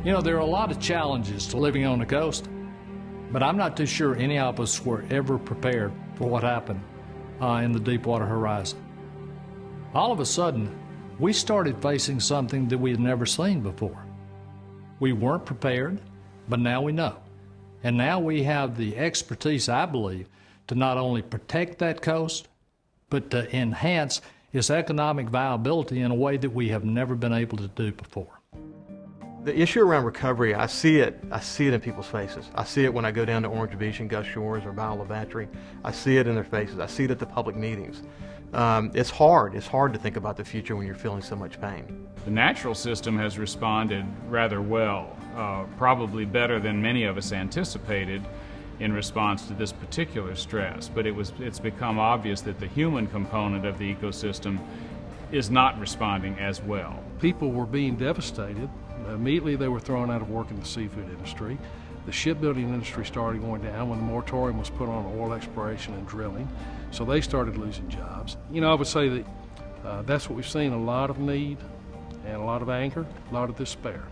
You know, there are a lot of challenges to living on the coast, but I'm not too sure any of us were ever prepared for what happened in the Deepwater Horizon. All of a sudden, we started facing something that we had never seen before. We weren't prepared, but now we know. And now we have the expertise, I believe, to not only protect that coast, but to enhance its economic viability in a way that we have never been able to do before. The issue around recovery, I see it in people's faces. I see it when I go down to Orange Beach and Gus Shores or Biola Battery. I see it in their faces. I see it at the public meetings. It's hard to think about the future when you're feeling so much pain. The natural system has responded rather well, probably better than many of us anticipated in response to this particular stress. But it's become obvious that the human component of the ecosystem is not responding as well. People were being devastated. Immediately they were thrown out of work in the seafood industry. The shipbuilding industry started going down when the moratorium was put on oil exploration and drilling. So they started losing jobs. You know, I would say that that's what we've seen, a lot of need and a lot of anger, a lot of despair.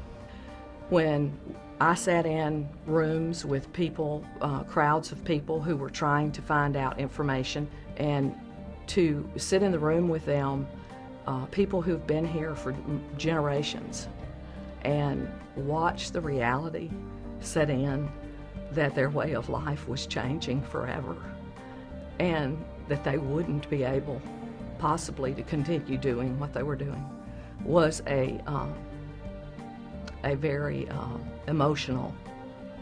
When I sat in rooms with people, crowds of people who were trying to find out information, and to sit in the room with them, people who've been here for generations, and watch the reality set in that their way of life was changing forever and that they wouldn't be able possibly to continue doing what they were doing was a very emotional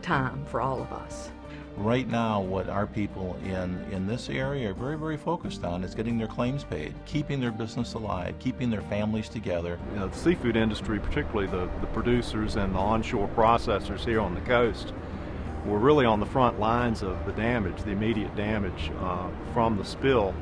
time for all of us. Right now, what our people in this area are very, very focused on is getting their claims paid, keeping their business alive, keeping their families together. You know, the seafood industry, particularly the producers and the onshore processors here on the coast, were really on the front lines of the damage, the immediate damage from the spill.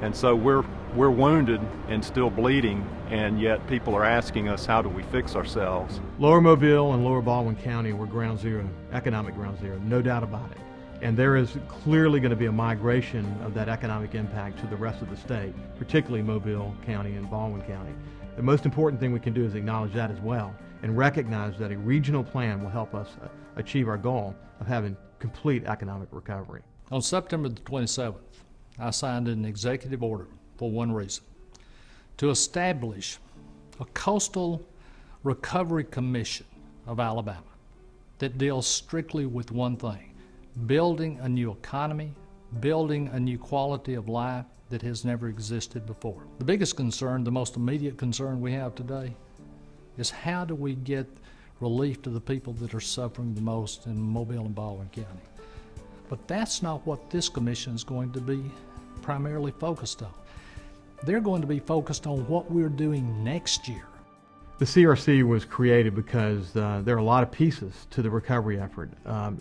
And so we're wounded and still bleeding, and yet people are asking us, how do we fix ourselves? Lower Mobile and Lower Baldwin County were ground zero, economic ground zero, no doubt about it. And there is clearly going to be a migration of that economic impact to the rest of the state, particularly Mobile County and Baldwin County. The most important thing we can do is acknowledge that as well and recognize that a regional plan will help us achieve our goal of having complete economic recovery. On September the 27th, I signed an executive order for one reason: to establish a coastal recovery commission of Alabama that deals strictly with one thing: building a new economy, building a new quality of life that has never existed before. The biggest concern, the most immediate concern we have today, is how do we get relief to the people that are suffering the most in Mobile and Baldwin County. But that's not what this commission is going to be primarily focused on. They're going to be focused on what we're doing next year. The CRC was created because there are a lot of pieces to the recovery effort.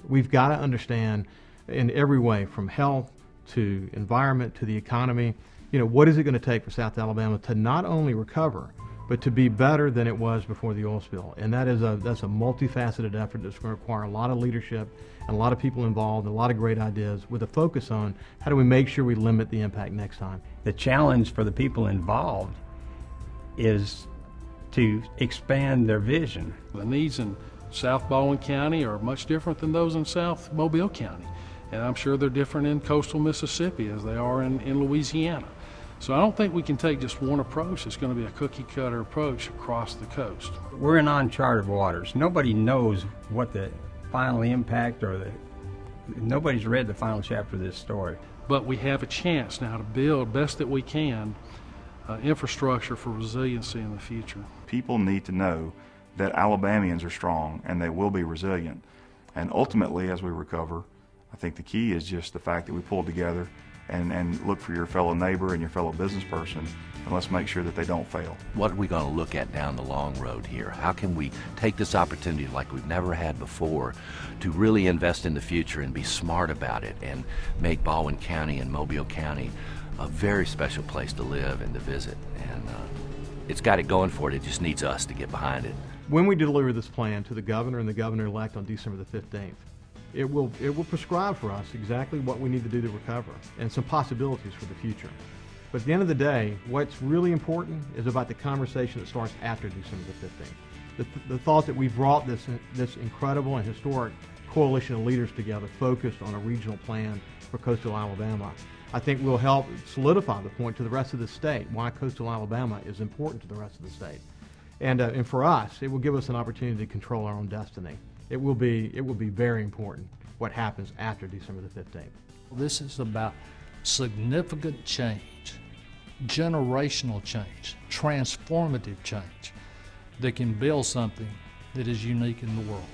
We've got to understand in every way, from health to environment to the economy, you know, what is it going to take for South Alabama to not only recover, but to be better than it was before the oil spill. And that's a multifaceted effort that's going to require a lot of leadership and a lot of people involved and a lot of great ideas with a focus on how do we make sure we limit the impact next time. The challenge for the people involved is to expand their vision. The needs in South Baldwin County are much different than those in South Mobile County. And I'm sure they're different in coastal Mississippi as they are in Louisiana. So I don't think we can take just one approach. It's going to be a cookie-cutter approach across the coast. We're in uncharted waters. Nobody knows what the final impact nobody's read the final chapter of this story. But we have a chance now to build best that we can infrastructure for resiliency in the future. People need to know that Alabamians are strong and they will be resilient. And ultimately, as we recover, I think the key is just the fact that we pull together and look for your fellow neighbor and your fellow business person, and let's make sure that they don't fail. What are we going to look at down the long road here? How can we take this opportunity like we've never had before to really invest in the future and be smart about it and make Baldwin County and Mobile County a very special place to live and to visit? And it's got it going for it. It just needs us to get behind it. When we deliver this plan to the governor and the governor-elect on December the 15th, it will prescribe for us exactly what we need to do to recover and some possibilities for the future. But at the end of the day, what's really important is about the conversation that starts after December the 15th. the thought that we've brought this incredible and historic coalition of leaders together focused on a regional plan for coastal Alabama, I think will help solidify the point to the rest of the state why coastal Alabama is important to the rest of the state. And for us, it will give us an opportunity to control our own destiny. It will be very important what happens after December the 15th. This is about significant change, generational change, transformative change that can build something that is unique in the world.